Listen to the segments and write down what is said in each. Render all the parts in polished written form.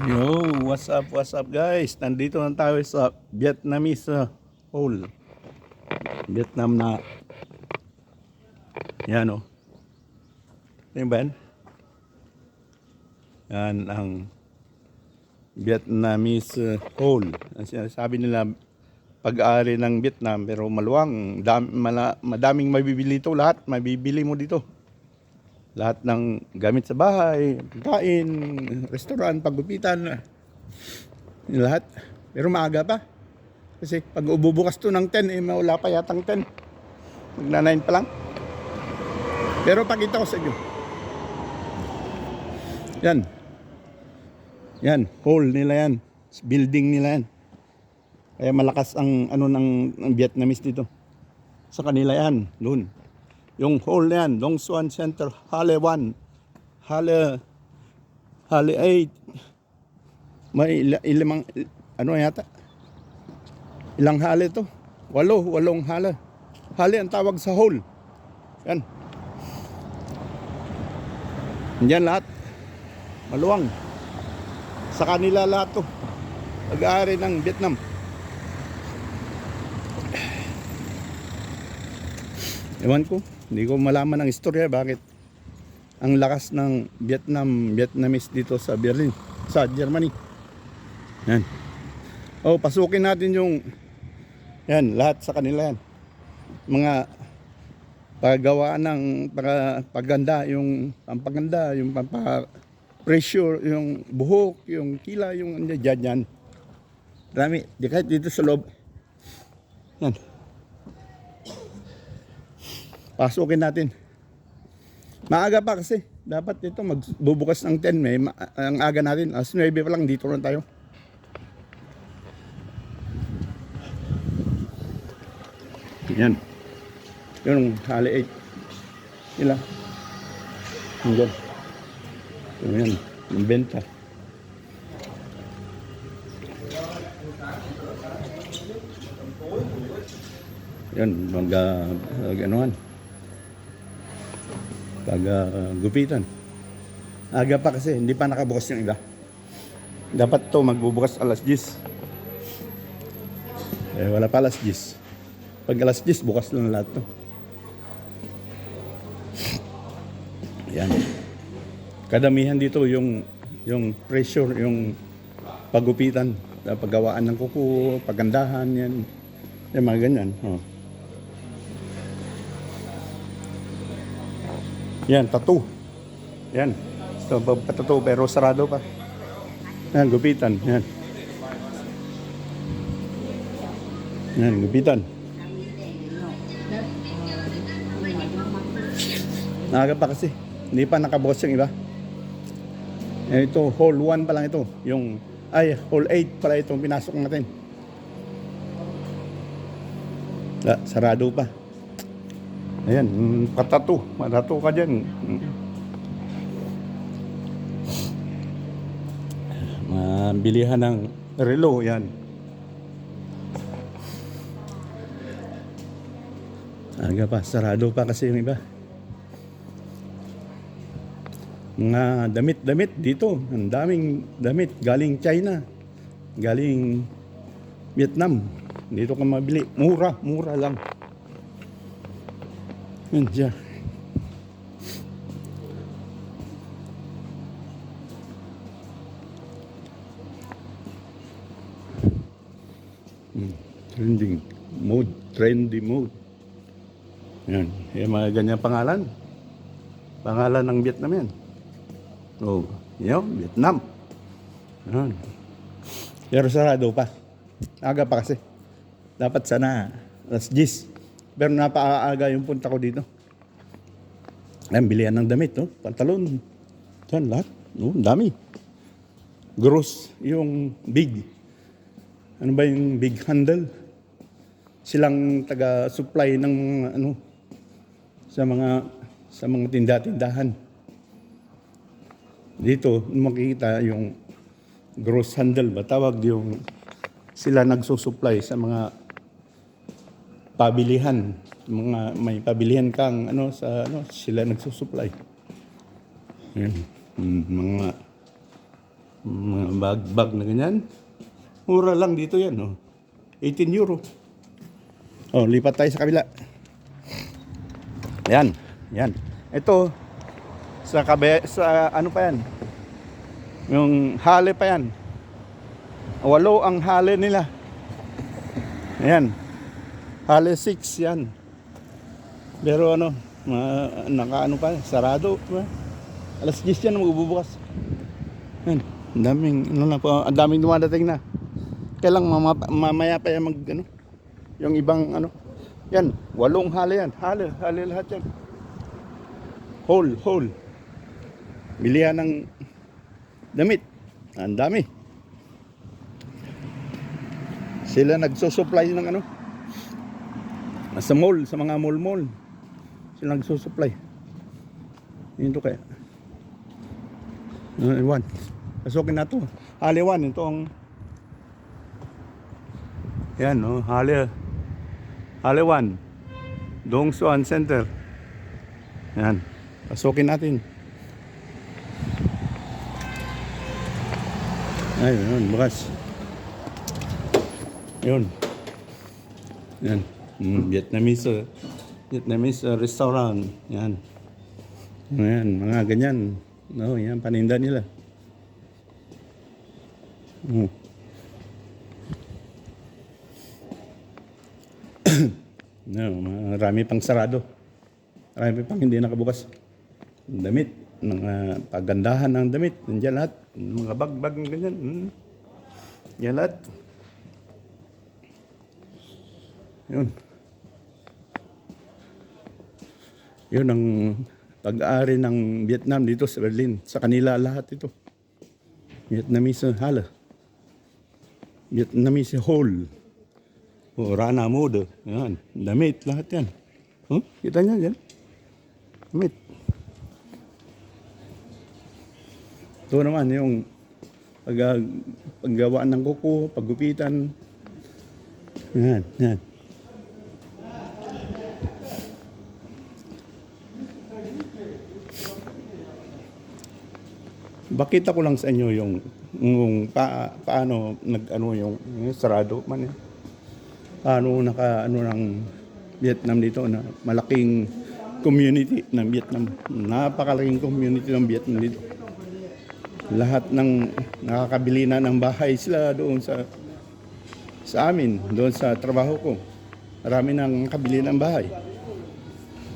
Yo, what's up guys? Nandito na tayo sa Vietnamese hole. Vietnam na yan o. Yan ba yan? Yan ang Vietnamese hole. Sabi nila pag-aari ng Vietnam pero maluwang. Madaming mabibili ito. Lahat mabibili mo dito. Lahat ng gamit sa bahay, pagkain, restaurant, paggupitan, lahat. Pero maaga pa. Kasi pag ububukas to ng 10, wala pa yatang 10. Magna 9 pa lang. Pero pakita ko sa inyo. Yan. Yan, hole nila yan. Building nila yan. Kaya malakas ang ng Vietnamese dito. Sa kanila yan, doon. Yung hole na yan, Long Xuan Center, Halle 1, Halle 8. May ilang, yata? Ilang hale to? Walong hale. Hale ang tawag sa hole. Yan. Yan lahat. Maluwang. Sa kanila lahat to. Pag-aari ng Vietnam. Ewan ko. Hindi ko malaman ang istorya bakit ang lakas ng Vietnamese dito sa Berlin, sa Germany. Yan. Oh, pasukin natin yung yan, lahat sa kanila yan. Mga paggawaan ng paganda, yung pampaganda, yung pressure, yung buhok, yung kila, yung dyan. Marami, di kahit dito sa loob. Yan. Pasukin natin. Maaga pa kasi. Dapat ito magbubukas ng 10. Ang aga natin. As 9 pa lang. Dito na tayo. Yan. Yung hali 8. Ilan? Hanggang. So, yan. Yung benta. Yan. Ganoan. Gupitan. Aga pa kasi, hindi pa nakabukas yung iba. Dapat to magbubukas alas 10. Wala pa alas 10. Pag alas 10, bukas lang lahat to. Yan. Kadamihan dito yung pressure, yung pagupitan, paggawaan ng kuko, pagandahan, yan. Yung mga ganyan. Oh. Yan, tattoo. Yan. So, tattoo pero sarado pa. Yan, gupitan. Yan. Yan, gupitan. Naga pa kasi. Hindi pa nakabukas yung iba. Ito, hole 1 pa lang ito. Hole 8 pala itong pinasok natin. Sarado pa. Ayan, patato. Matato ka dyan. Mabilihan ng relo, yan. Aga pa, sarado pa kasi yung iba. Mga damit dito. Ang daming damit. Galing China. Galing Vietnam. Dito ka mabili. Mura lang. Yan siya. Trendy mode. Yan. Yung mga ganyan pangalan. Pangalan ng Vietnam yan. Oh, yun, Vietnam. Yan. Pero sarado pa. Aga pa kasi. Dapat sana alas 10. Pero napaaga yung punta ko dito. Ayan, bilihan ng damit, no? Pantalon. Yan, lahat. No, dami. Gross yung big. Ano ba yung big handle? Silang taga-supply ng sa mga tindahan. Dito, makikita yung gross handle ba? Tawag yung sila nagsusupply sa mga pabilihan, may pabilihan kang sila nagsusupply. Yan. Mga Mga bag na ganyan. Mura lang dito yan, oh. 18 euro. Oh, lipat tayo sa kabila. Yan, yan. Ito, sa ano pa yan? Yung hale pa yan. 8 ang hale nila. Ayan. Hale 6 yan. Pero ano, naka ano pa, sarado. Alas 10 yan magbubukas. Yan. Ang daming, ano na po, ang daming dumadating na. Kailang mamaya pa yan ano, yung ibang ano. Yan, 8 hale yan. Hale lahat yan. Whole. Bilihan ng damit. Ang dami. Sila nagsusupply ng ano. Sa mall, sa mga mall. Sila nagsusupply. Ito kaya. Iwan. Pasukin na to. Hale 1. Ito ang yan, no? Hale 1. Dongsuan Center. Yan. Pasukin natin. Ay, yun, bukas. Yun. Yan. Vietnamese restaurant. Yan. Yan, mga ganyan. No, yan, paninda nila. No, marami pang sarado. Marami pang hindi nakabukas. Damit, mga pagandahan ng damit, nandiyan lahat. Mga bag ng ganyan. Yan lahat. Yun. Yun ang pag-aari ng Vietnam dito sa Berlin. Sa kanila lahat ito. Vietnamese hala. Vietnamese hall. O Rana mode. Yan. Damit lahat yan. Kita nyo yan? Damit. Ito naman yung paggawaan ng kuko, paggupitan. Yan. Bakita ko lang sa inyo yung paano nag-ano yung sarado man yan. Paano naka-ano ng Vietnam dito na malaking community ng Vietnam. Napakalaking community ng Vietnam dito. Lahat ng nakakabili na ng bahay sila doon sa amin, doon sa trabaho ko. Marami nang kabili ng bahay.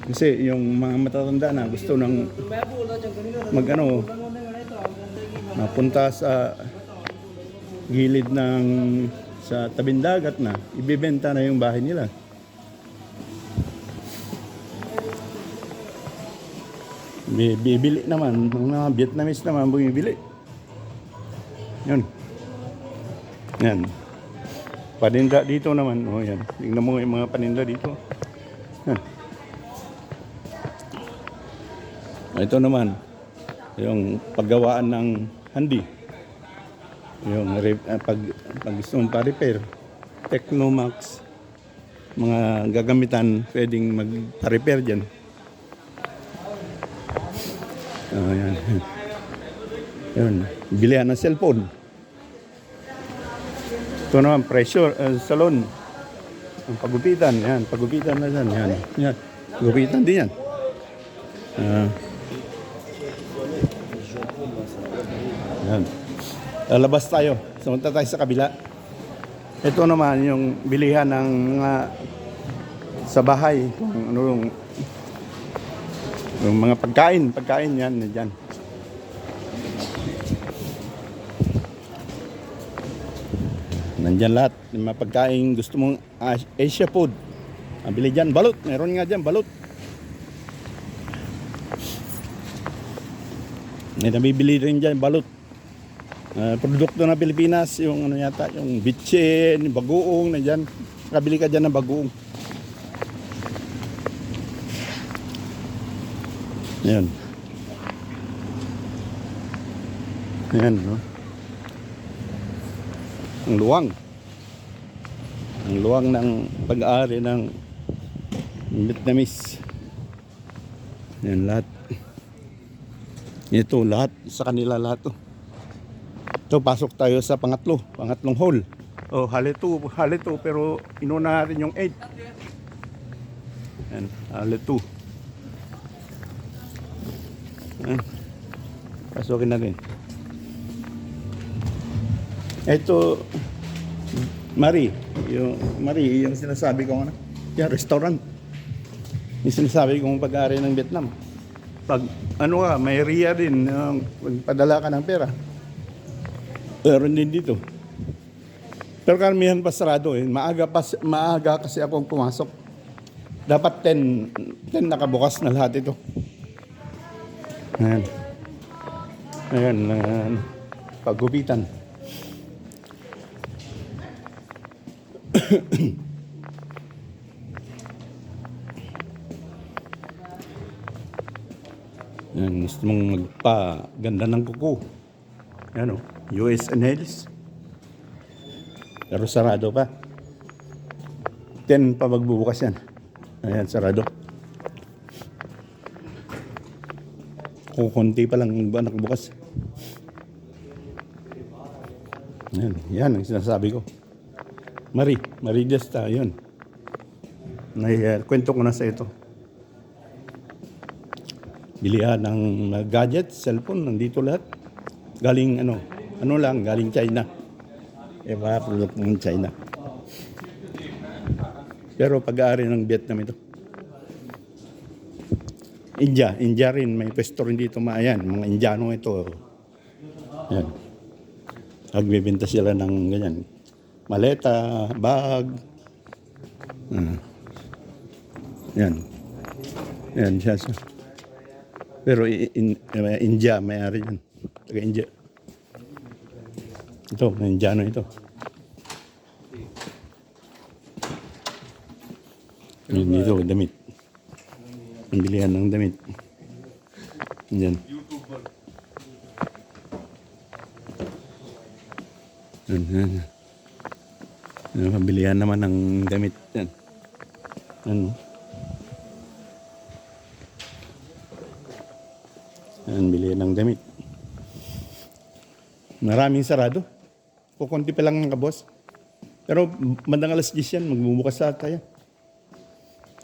Kasi yung mga matatanda na gusto nang mapunta sa gilid ng sa tabing dagat na, ibibenta na yung bahay nila. Bibili naman, mga Vietnamese naman bumibili. Yun. Yan. Paninda dito naman. Oh, yan. Tingnan mo yung mga paninda dito. Yan. Ito naman, yung paggawaan ng handi. Yung pag gusto mong pa-repair, Technomax, mga gagamitan pwedeng mag-repair dyan. Yan. Yun. Bilihan ng cellphone. Ito naman, pressure, salon. Ang pagupitan. Yan, pagupitan na dyan. Yan. Pagupitan din yan. Yan. Lalabas tayo. Sumunta tayo sa kabila. Ito naman yung bilihan ng mga sa bahay. Kung ano yung mga pagkain yan. Dyan. Nandyan lahat. Yung mga pagkain gusto mong Asia food. Ang bili dyan, balot. Meron nga dyan, balot. May nabibili rin dyan, balot. Produkto ng Pilipinas, yung ano yata, yung bitchin, yung bagoong, nandyan. Nakabili ka dyan ng bagoong. Ayan. Ayan, no? Ang luwang ng pag-aari ng Vietnamese. Yan lahat. Ito lahat sa kanila lahat to. Ito, pasok tayo sa pangatlong hole. Oh, hali 2, pero inuna natin yung 8. Yan, hali 2. Yan, pasukin natin. Ito, Marie, yung sinasabi ko, ano, yung restaurant. Yung sinasabi kong pag-aari ng Vietnam. Pag, ano ka, may RIA din, padala ka ng pera. Pero din dito. Pero karamihan pa sarado eh. Maaga kasi akong pumasok. Dapat 10 nakabukas na lahat ito. Ayan. Ayan, paggupitan. Yan, gusto mong magpa-ganda ng kuko. Yan o, US Nails. Pero sarado pa. 10 pa magbubukas yan. Ayan, sarado. Kukunti pa lang ba nakabukas. Yan ang sinasabi ko. Marie Desta, yun. Kwento ko na sa ito. Bilihan ng gadgets, cellphone, nandito lahat. Galing galing China. Mga product ng China. Pero pag-aari ng Vietnam ito. India rin, may pwesto rin dito maayan. Mga Indiano ito. Yan. Nagbibenta sila ng ganyan. Maleta, bag. Yan. Yan siya. Pero India, may-ari yan. Taga India. Ito, Indiano ito. Yun dito, damit. Ang bilihan ng damit. Yan. Yan. Pabilihan naman ng damit. Yan. Ano? Yan, bilihan ng damit. Maraming sarado. Kukunti pa lang ng kabos. Pero bandang alas 10 yan, magbubukas sa tayo.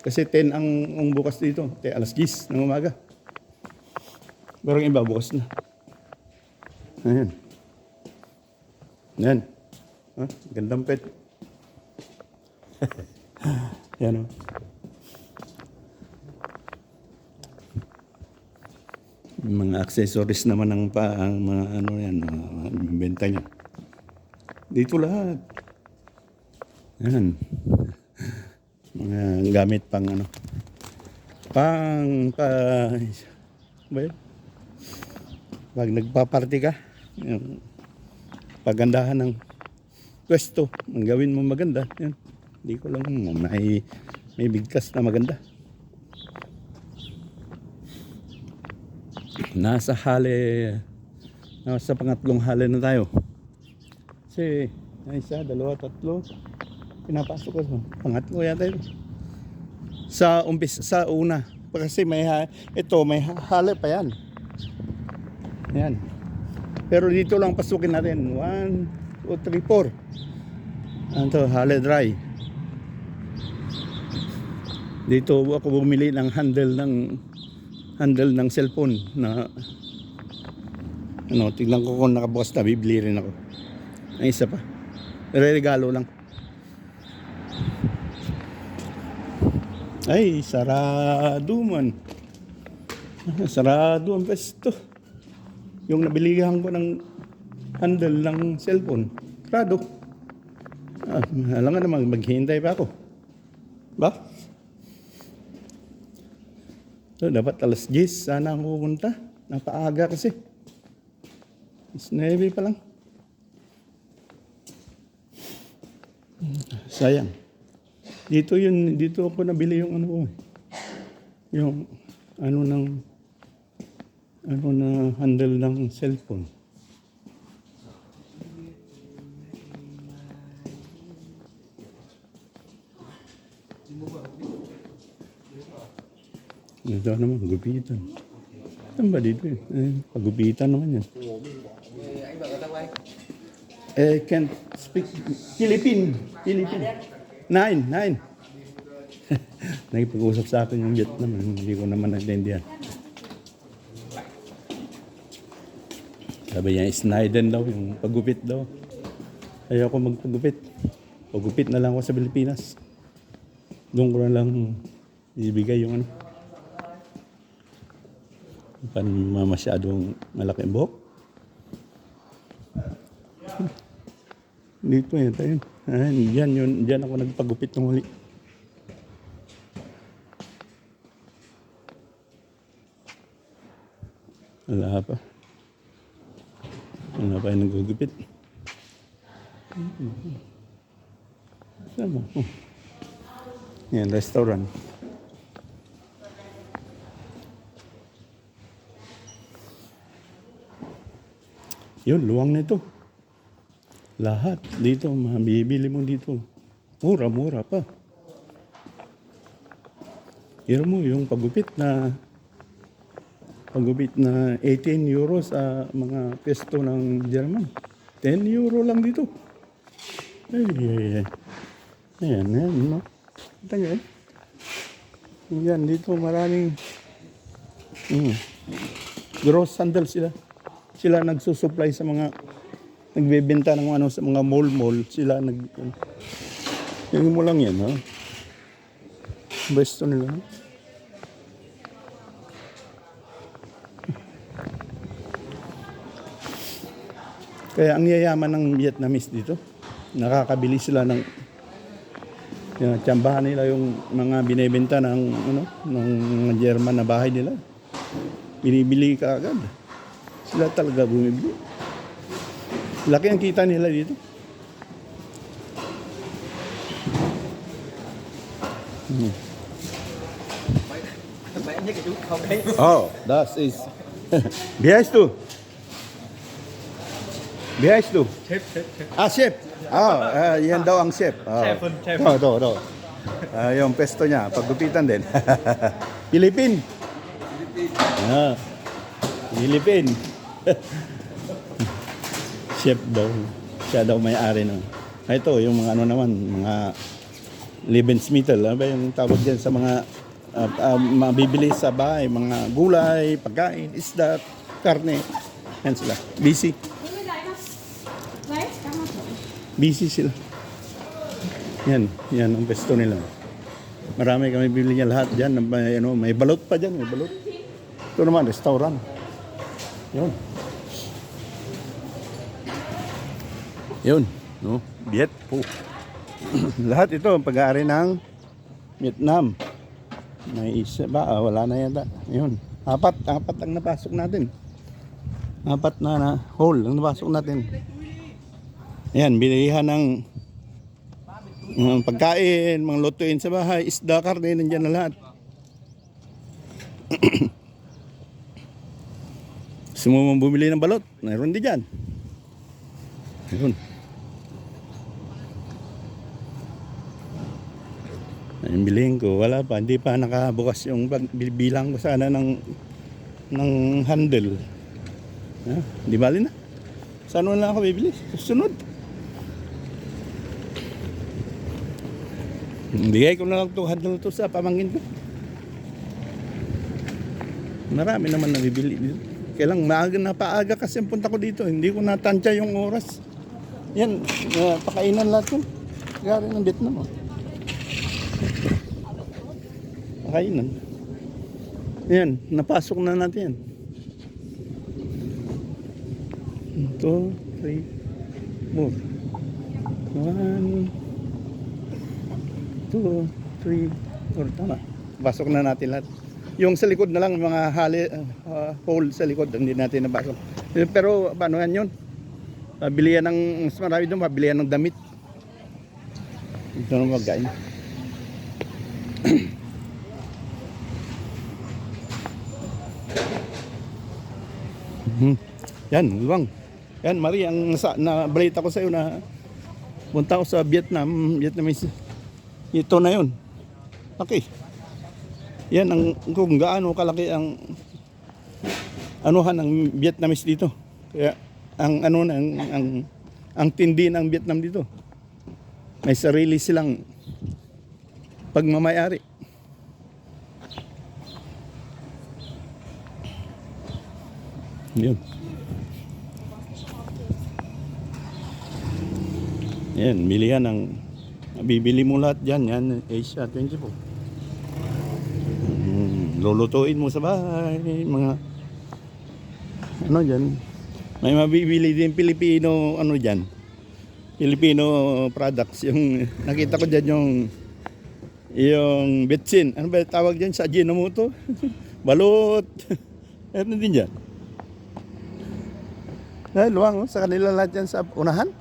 Kasi 10 ang bukas dito. Alas 10 ng umaga. Pero ang iba bukas na. Ayan. Yan. Gandang pet. Yan o. Mga accessories naman ng mga ano yan, benta niya. Dito lahat. Yan. Mga gamit pang ano. Ba yun? Pag nagpa-party ka, yung pagandahan ng pwesto, ang gawin mo maganda. Yan. Hindi ko lang, may bigkas na maganda. Nasa pangatlong hali na tayo. Kasi, isa, dalawa, tatlo. Pinapasok ko. Pangatlo yata yun. Sa una. Kasi may hali pa yan. Yan. Pero dito lang pasukin natin. 1, 2, 3, 4. Ito, hali dry. Dito ako bumili ng handle ng cellphone na tignan ko kung nakabukas na, bibili rin ako. Ang isa pa. Regalo lang. Ay, sarado man. Sarado ang pesto. Yung nabilihan ko ng handle ng cellphone. Sarado. Alam nga naman, maghihintay pa ako. Ba? So, dapat alas 10 sana ako pupunta. Napaaga kasi. 9 pa lang. Sayang. Dito ako nabili yung yung na handle ng cellphone. Ito naman, gupitan. Saan ba dito eh? Pagupitan naman yan. Can't speak Philippine. Nine. Nakipag-usap sa akin yung Vietnam. Hindi ko naman naintindihan. Sabi niya, Sniden daw, yung paggupit daw. Ayaw ko magpagupit. Pagupit na lang ako sa Pilipinas. Doon ko na lang ibigay yung ano. Pan masyadong malaki ang buhok. Dito yun tayo. Diyan ako nagpagupit ng huli. Wala pa yung nagugupit. Saan mo? Yan, restaurant. Yun, luwang nito. Lahat dito, mabibili mo dito. Mura pa. Hira mo yung pagupit na 18 euros sa mga pesto ng German. 10 euro lang dito. Ay. Ayan, no? Kita nyo, yan, dito maraming gross sandal sila. Sila nagsusupply sa mga nagbebenta ng ano sa mga mall. Sila yung mo lang yan, ha? Besto nila, ha? Kaya ang yayaman ng Vietnamese dito, nakakabili sila ng tsambahan nila yung mga binebenta ng mga German na bahay nila. Binibili ka agad. Sila talaga bumibili. Laki ang kita nila dito. Oh, that is Bias tu. Chef. Chef. Yan daw ang chef. Chef. To. Yung pesto niya, paggupitan din. Philippine. Philippine. Chef daw. Siya daw may-ari nun. Ito, yung mga ano naman, mga Lebensmittel. Ano ba yung tawag dyan sa mga mabibili sa bahay, mga gulay, pagkain, isda, karne. Yan sila. Busy sila. Yan ang pesto nila. Marami kami bibili niya lahat dyan. May balot pa dyan, may balot. Ito naman, restaurant. Yun, no? Viet po. Lahat ito ang pag-aari ng Vietnam. May isa ba? Wala na yata. Yun. Apat ang napasok natin. Apat na hole ang napasok natin. Ayan, bilihan ng pagkain, mga lutuin sa bahay, isda, karne, nandiyan na lahat. Gusto mo bumili ng balot? Mayroon din dyan. Ayun. Ayun, bilhin ko. Wala pa. Hindi pa nakabukas yung bilang ko sana ng handle. Di bali na. Saan mo lang ako bibili? Susunod. Bigay ko na lang ito handle to sa pamangkin ko. Marami naman nabibili dito. Kailang napaaga kasi ang punta ko dito. Hindi ko natansya yung oras. Yan, pakainan lahat yun. Gari ng Vietnam. Pakainan. Yan, napasok na natin yan. 2, 3, 4. 1, 2, 3, 4. Tama. Pasok na natin lahat. Yung sa likod na lang, mga hole sa likod, hindi natin nabasok. Pero paano yan yun? Pabilihan ng, mas marami doon, pabilihan ng damit. Ito na magkain. Yan, luwang. Yan, Marie, ang na-balita ko sa iyo na punta ko sa Vietnamese. Ito na yun. Okay. Yan ang kung gaano kalaki ang anuhan ng Vietnamese dito. Kaya ang Ang tindi ng Vietnam dito. May sarili silang pagmamayari. Yun. Yan, bilihan ng bibili mo lahat dyan. Yan, Asia 24. Lulutuin mo sa bahay. Mga ano dyan. May mabibili din Pilipino ano dyan. Filipino products. Yung nakita ko dyan yung betsin. Ano ba tawag dyan sa Ajinomoto? Balot. Ano din dyan. Luwang sa kanila lahat yan sa unahan.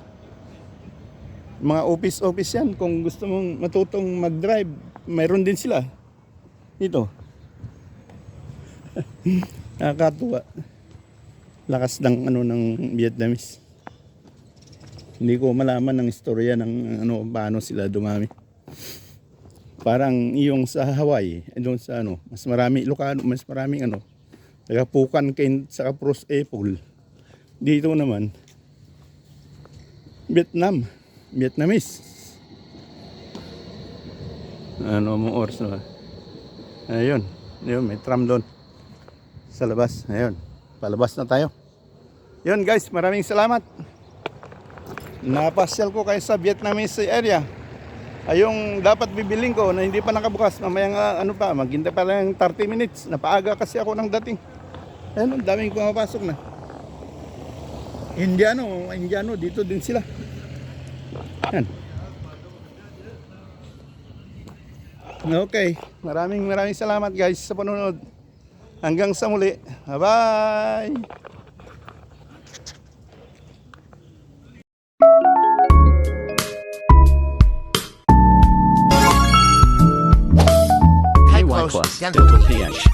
Mga office yan. Kung gusto mong matutong mag-drive, mayroon din sila. Dito. Nakakatuwa. Lakas ng ng Vietnamese. Hindi ko malaman ng istorya ng paano sila dumami. Parang yung sa Hawaii, doon sa mas marami Ilocano, mas maraming tagapukan kay sa Kapros Apple. Dito naman Vietnamese. Mo oras na. Ayun, may tram doon sa labas. Ayun, palabas na tayo. Yun guys, maraming salamat. Napasyal ko kayo sa Vietnamese area. Ay yung dapat bibiling ko na hindi pa nakabukas. Mamayang maghintay pa lang 30 minutes. Napaaga kasi ako ng dating. Ayun, daming pumapasok na. Indiano, dito din sila. Yan. Okay, maraming salamat guys sa panonood. Hanggang sa muli. Bye-bye! Plus, filter pH.